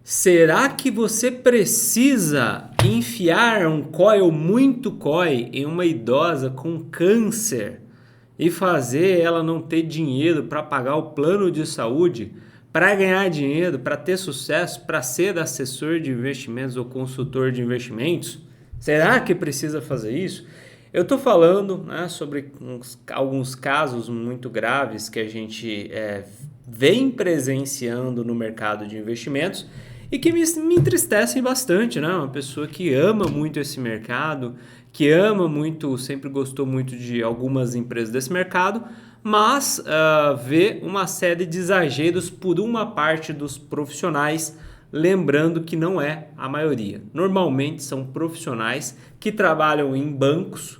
Será que você precisa enfiar um COI ou muito COI em uma idosa com câncer e fazer ela não ter dinheiro para pagar o plano de saúde, para ganhar dinheiro, para ter sucesso, para ser assessor de investimentos ou consultor de investimentos? Será que precisa fazer isso? Eu estou falando, né, sobre alguns casos muito graves que a gente vem presenciando no mercado de investimentos e que me entristecem bastante, né? Uma pessoa que ama muito esse mercado, que ama muito, sempre gostou muito de algumas empresas desse mercado, mas vê uma série de exageros por uma parte dos profissionais, lembrando que não é a maioria. Normalmente são profissionais que trabalham em bancos,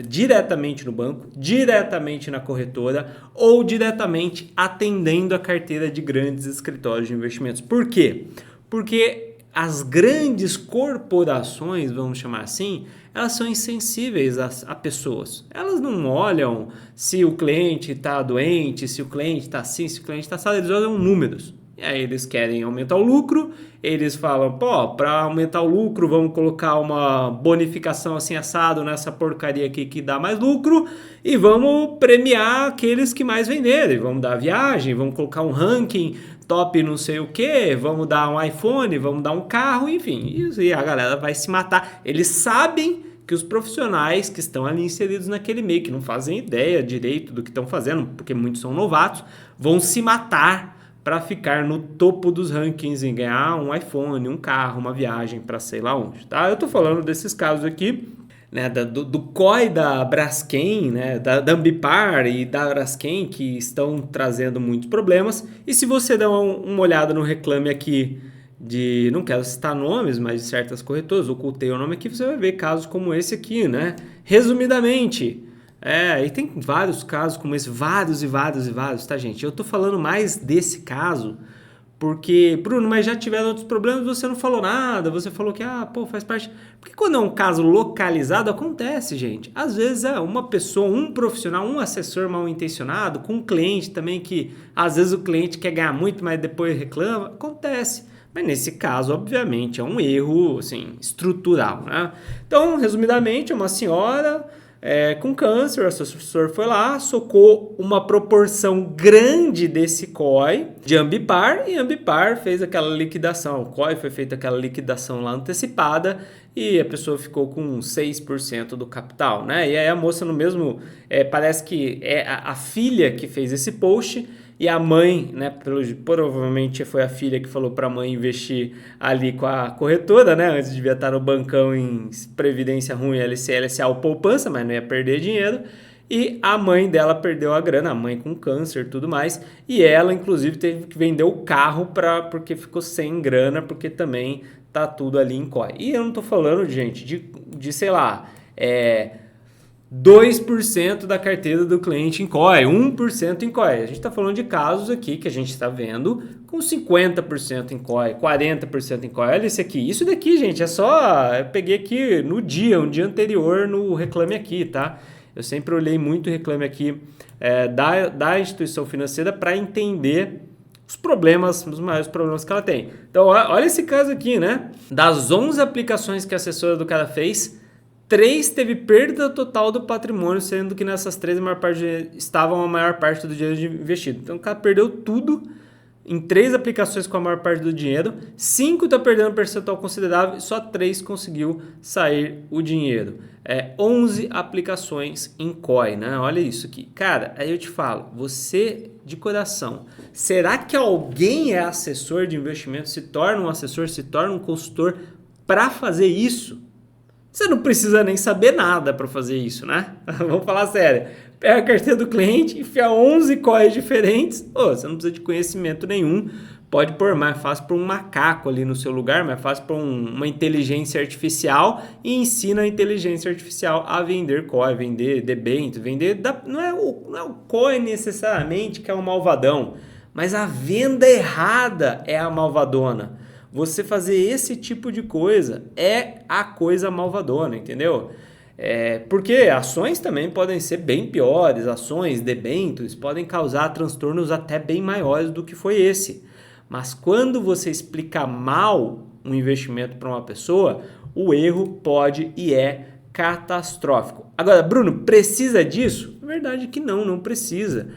diretamente no banco, diretamente na corretora ou diretamente atendendo a carteira de grandes escritórios de investimentos. Por quê? Porque as grandes corporações, vamos chamar assim, elas são insensíveis a pessoas. Elas não olham se o cliente está doente, se o cliente está assim, se o cliente está assado, eles olham números. E aí eles querem aumentar o lucro, eles falam, pô, para aumentar o lucro vamos colocar uma bonificação assim assado nessa porcaria aqui que dá mais lucro e vamos premiar aqueles que mais venderem, vamos dar viagem, vamos colocar um ranking top não sei o que, vamos dar um iPhone, vamos dar um carro, enfim, e a galera vai se matar. Eles sabem que os profissionais que estão ali inseridos naquele meio, que não fazem ideia direito do que estão fazendo, porque muitos são novatos, vão se matar para ficar no topo dos rankings e ganhar um iPhone, um carro, uma viagem para sei lá onde, tá? Eu tô falando desses casos aqui, né, do COI da Braskem, né, da Ambipar e da Braskem, que estão trazendo muitos problemas. E se você der uma olhada no Reclame Aqui de, não quero citar nomes, mas de certas corretoras, ocultei o nome aqui, você vai ver casos como esse aqui, né? Resumidamente, e tem vários casos como esse, vários, tá, gente? Eu tô falando mais desse caso porque, Bruno, mas já tiveram outros problemas, você não falou nada, você falou que, faz parte. Porque quando é um caso localizado, acontece, gente. Às vezes é uma pessoa, um profissional, um assessor mal intencionado, com um cliente também que, às vezes o cliente quer ganhar muito, mas depois reclama, acontece. Mas nesse caso, obviamente, é um erro, assim, estrutural, né? Então, resumidamente, uma senhora com câncer, o assessor foi lá, socou uma proporção grande desse COI de Ambipar e Ambipar fez aquela liquidação. O COI foi feita aquela liquidação lá antecipada e a pessoa ficou com 6% do capital, né? E aí a moça no mesmo, parece que é a filha que fez esse post e a mãe, né, provavelmente foi a filha que falou para a mãe investir ali com a corretora, né, antes devia estar no bancão em previdência ruim, LC, LCA ou poupança, mas não ia perder dinheiro, e a mãe dela perdeu a grana, a mãe com câncer e tudo mais, e ela inclusive teve que vender o carro porque ficou sem grana, porque também tá tudo ali em COI. E eu não tô falando, gente, de sei lá, 2% da carteira do cliente em COI, 1% em COI. A gente está falando de casos aqui que a gente está vendo com 50% em COI, 40% em COI. Olha esse aqui. Isso daqui, gente, é só... Eu peguei aqui um dia anterior no Reclame Aqui, tá? Eu sempre olhei muito o Reclame Aqui da instituição financeira para entender os problemas, os maiores problemas que ela tem. Então, olha esse caso aqui, né? Das 11 aplicações que a assessora do cara fez, 3 teve perda total do patrimônio, sendo que nessas 3 estavam a maior parte do dinheiro investido. Então o cara perdeu tudo em 3 aplicações com a maior parte do dinheiro, 5 está perdendo um percentual considerável e só 3 conseguiu sair o dinheiro. 11 aplicações em COI, né? Olha isso aqui. Cara, aí eu te falo, você de coração, será que alguém é assessor de investimento, se torna um assessor, se torna um consultor para fazer isso? Você não precisa nem saber nada para fazer isso, né? Vamos falar sério. Pega a carteira do cliente, enfia 11 COIs diferentes. Você não precisa de conhecimento nenhum. Pode pôr mais fácil para um macaco ali no seu lugar, mais fácil para uma inteligência artificial e ensina a inteligência artificial a vender COI, vender debênture, vender... Não é o COI necessariamente que é o malvadão, mas a venda errada é a malvadona. Você fazer esse tipo de coisa é a coisa malvadona, entendeu? Porque ações também podem ser bem piores, ações, debêntures, podem causar transtornos até bem maiores do que foi esse. Mas quando você explica mal um investimento para uma pessoa, o erro pode e é catastrófico. Agora, Bruno, precisa disso? Na verdade que não precisa.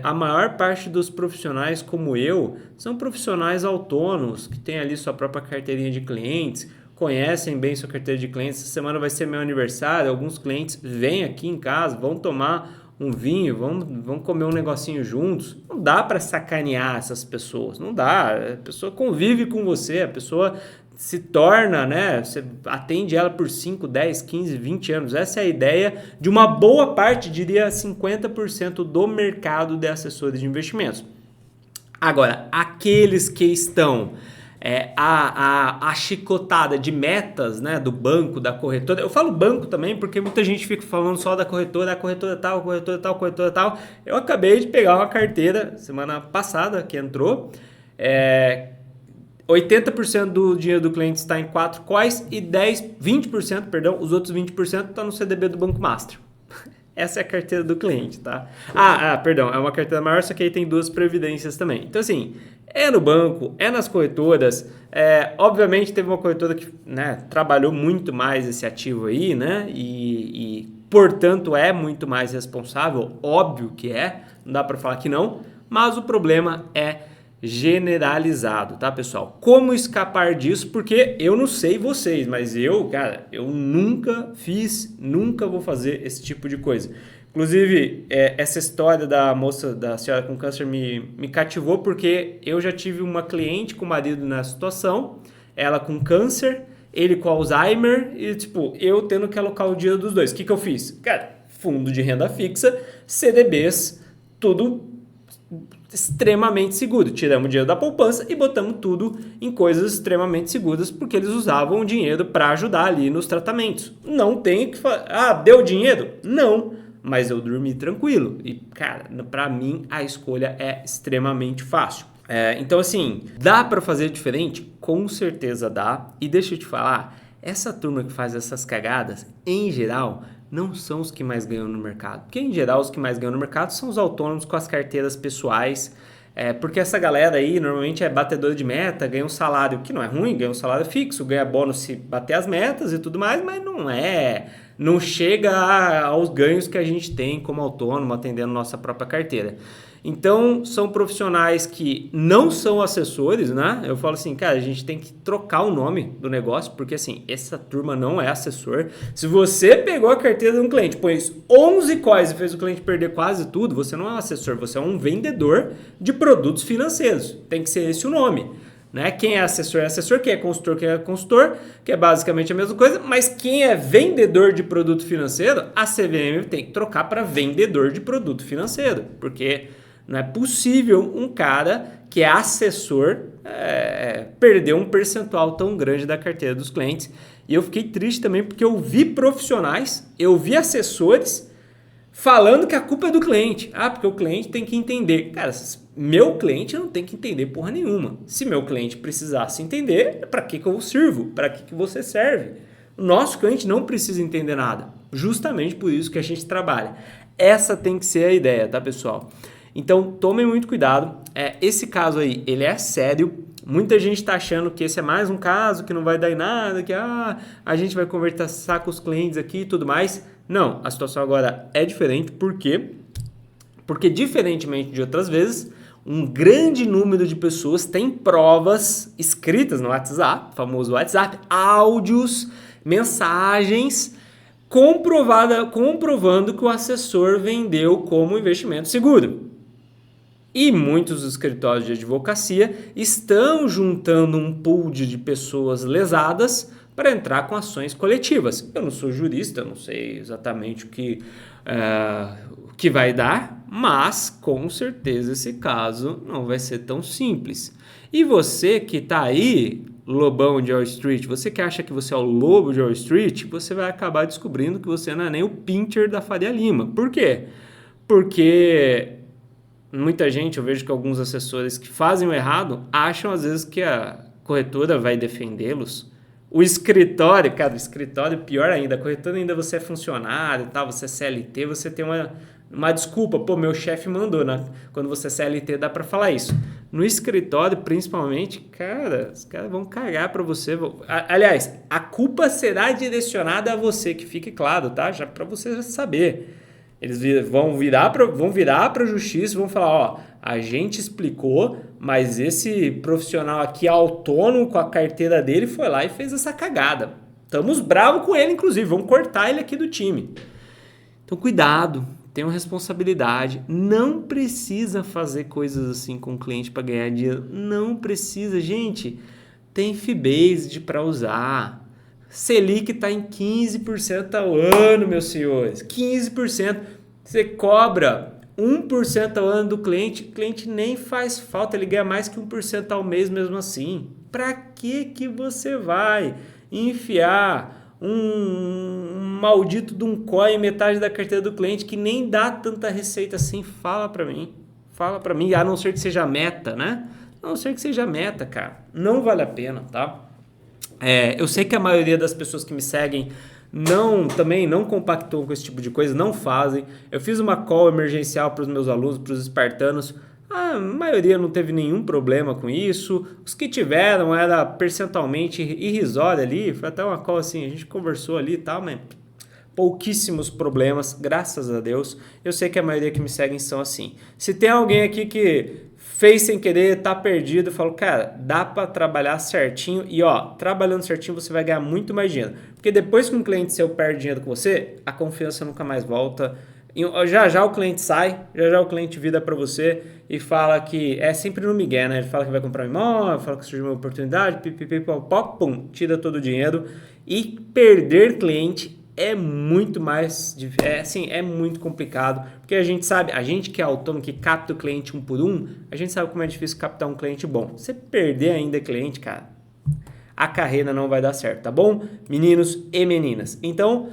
A maior parte dos profissionais como eu são profissionais autônomos, que têm ali sua própria carteirinha de clientes, conhecem bem sua carteira de clientes. Essa semana vai ser meu aniversário, alguns clientes vêm aqui em casa, vão tomar um vinho, vão comer um negocinho juntos. Não dá para sacanear essas pessoas, não dá. A pessoa convive com você, a pessoa se torna, né? Você atende ela por 5, 10, 15, 20 anos. Essa é a ideia de uma boa parte, diria 50% do mercado de assessores de investimentos. Agora, aqueles que estão a chicotada de metas, né, do banco, da corretora. Eu falo banco também porque muita gente fica falando só da corretora, a corretora tal, a corretora tal, a corretora tal. Eu acabei de pegar uma carteira semana passada que entrou. 80% do dinheiro do cliente está em 4 COIs e 20%, perdão, os outros 20% está no CDB do Banco Master. Essa é a carteira do cliente, tá? Perdão, é uma carteira maior, só que aí tem 2 previdências também. Então, assim, é no banco, é nas corretoras. Obviamente, teve uma corretora que, né, trabalhou muito mais esse ativo aí, né? E portanto, é muito mais responsável. Óbvio que é, não dá para falar que não. Mas o problema é generalizado, tá, pessoal? Como escapar disso? Porque eu não sei vocês, mas eu nunca vou fazer esse tipo de coisa. Inclusive, essa história da moça, da senhora com câncer me cativou porque eu já tive uma cliente com o marido nessa situação, ela com câncer, ele com Alzheimer e, tipo, eu tendo que alocar o dinheiro dos dois. O que eu fiz? Cara, fundo de renda fixa, CDBs, tudo extremamente seguro. Tiramos o dinheiro da poupança e botamos tudo em coisas extremamente seguras porque eles usavam o dinheiro para ajudar ali nos tratamentos. Não tem que falar, deu dinheiro? Não, mas eu dormi tranquilo. E, cara, para mim a escolha é extremamente fácil. Então, assim, dá para fazer diferente? Com certeza dá. E deixa eu te falar, essa turma que faz essas cagadas, em geral, não são os que mais ganham no mercado. Porque, em geral, os que mais ganham no mercado são os autônomos com as carteiras pessoais. Porque essa galera aí, normalmente, é batedora de meta, ganha um salário que não é ruim, ganha um salário fixo, ganha bônus se bater as metas e tudo mais, mas não chega aos ganhos que a gente tem como autônomo, atendendo nossa própria carteira. Então, são profissionais que não são assessores, né? Eu falo assim, cara, a gente tem que trocar o nome do negócio, porque assim, essa turma não é assessor. Se você pegou a carteira de um cliente, pôs 11 COIs e fez o cliente perder quase tudo, você não é um assessor, você é um vendedor de produtos financeiros. Tem que ser esse o nome. Né? Quem é assessor, quem é consultor, que é basicamente a mesma coisa, mas quem é vendedor de produto financeiro, a CVM tem que trocar para vendedor de produto financeiro, porque não é possível um cara que é assessor perder um percentual tão grande da carteira dos clientes. E eu fiquei triste também porque eu vi profissionais, eu vi assessores falando que a culpa é do cliente. Porque o cliente tem que entender. Cara, meu cliente não tem que entender porra nenhuma. Se meu cliente precisasse entender, para que eu sirvo? Para que você serve? O nosso cliente não precisa entender nada. Justamente por isso que a gente trabalha. Essa tem que ser a ideia, tá, pessoal? Então, tomem muito cuidado. Esse caso aí, ele é sério. Muita gente está achando que esse é mais um caso que não vai dar em nada, que a gente vai conversar com os clientes aqui e tudo mais. Não, a situação agora é diferente. Por quê? Porque, diferentemente de outras vezes, um grande número de pessoas tem provas escritas no WhatsApp, famoso WhatsApp, áudios, mensagens, comprovando que o assessor vendeu como investimento seguro. E muitos escritórios de advocacia estão juntando um pool de pessoas lesadas para entrar com ações coletivas. Eu não sou jurista, eu não sei exatamente o que vai dar, mas com certeza esse caso não vai ser tão simples. E você que está aí, lobão de Wall Street, você que acha que você é o lobo de Wall Street, você vai acabar descobrindo que você não é nem o Pinter da Faria Lima. Por quê? Porque muita gente, eu vejo que alguns assessores que fazem o errado, acham às vezes que a corretora vai defendê-los. O escritório, cara, o escritório pior ainda, a corretora ainda você é funcionário, tal, você é CLT, você tem uma desculpa, meu chefe mandou, né? Quando você é CLT dá para falar isso. no escritório, principalmente, cara, os caras vão cagar para você. Aliás, a culpa será direcionada a você, que fique claro, tá? Já para você já saber. Eles vão virar para a justiça e vão falar, ó, a gente explicou, mas esse profissional aqui autônomo com a carteira dele foi lá e fez essa cagada. Estamos bravos com ele, inclusive, vamos cortar ele aqui do time. Então, cuidado, tenham responsabilidade. Não precisa fazer coisas assim com o cliente para ganhar dinheiro. Não precisa, gente. Tem Fee-Based para usar. Selic está em 15% ao ano, meus senhores. 15%. Você cobra 1% ao ano do cliente. O cliente nem faz falta, ele ganha mais que 1% ao mês mesmo assim. Para que você vai enfiar um maldito de um COI em metade da carteira do cliente que nem dá tanta receita assim? Fala para mim, a não ser que seja meta, né? A não ser que seja meta, cara. Não vale a pena, tá? Eu sei que a maioria das pessoas que me seguem também não compactou com esse tipo de coisa, não fazem. Eu fiz uma call emergencial para os meus alunos, para os espartanos. A maioria não teve nenhum problema com isso. Os que tiveram era percentualmente irrisório ali. Foi até uma call assim, a gente conversou ali e tal, mas pouquíssimos problemas, graças a Deus. Eu sei que a maioria que me seguem são assim. Se tem alguém aqui que fez sem querer, tá perdido, eu falo, cara, dá para trabalhar certinho e ó, trabalhando certinho você vai ganhar muito mais dinheiro. Porque depois que um cliente seu perde dinheiro com você, a confiança nunca mais volta. Já o cliente sai, já o cliente vira para você e fala que é sempre no migué, né? Ele fala que vai comprar um imóvel, fala que surgiu uma oportunidade, pum, tira todo o dinheiro. E perder cliente é muito mais, é muito complicado, porque a gente sabe, a gente que é autônomo, que capta o cliente um por um, a gente sabe como é difícil captar um cliente bom. Você perder ainda cliente, cara, a carreira não vai dar certo, tá bom? Meninos e meninas. Então,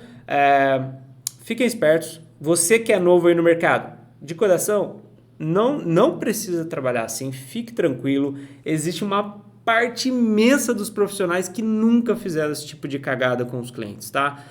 fiquem espertos. Você que é novo aí no mercado, de coração, não precisa trabalhar assim, fique tranquilo. Existe uma parte imensa dos profissionais que nunca fizeram esse tipo de cagada com os clientes, tá?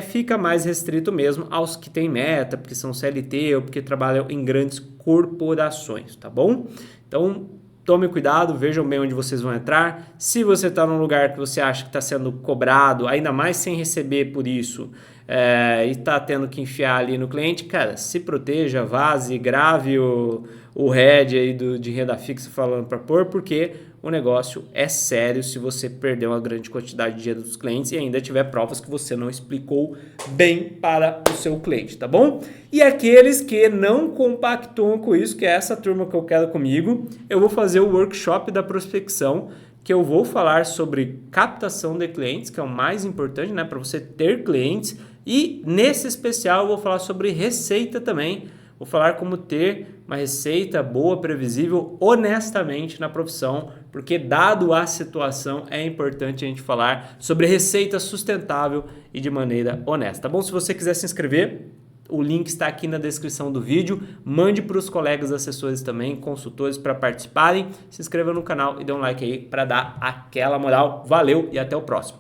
Fica mais restrito mesmo aos que têm meta, porque são CLT ou porque trabalham em grandes corporações, tá bom? Então, tome cuidado, vejam bem onde vocês vão entrar. Se você está num lugar que você acha que está sendo cobrado, ainda mais sem receber por isso, e está tendo que enfiar ali no cliente, cara, se proteja, vaze, grave o head aí de renda fixa falando para pôr, porque o negócio é sério se você perder uma grande quantidade de dinheiro dos clientes e ainda tiver provas que você não explicou bem para o seu cliente, tá bom? E aqueles que não compactuam com isso, que é essa turma que eu quero comigo, eu vou fazer o workshop da prospecção, que eu vou falar sobre captação de clientes, que é o mais importante, né, para você ter clientes, e nesse especial eu vou falar sobre receita também. Vou falar como ter uma receita boa, previsível, honestamente na profissão, porque dado a situação é importante a gente falar sobre receita sustentável e de maneira honesta, tá bom? Se você quiser se inscrever, o link está aqui na descrição do vídeo. Mande para os colegas assessores também, consultores para participarem. Se inscreva no canal e dê um like aí para dar aquela moral. Valeu e até o próximo.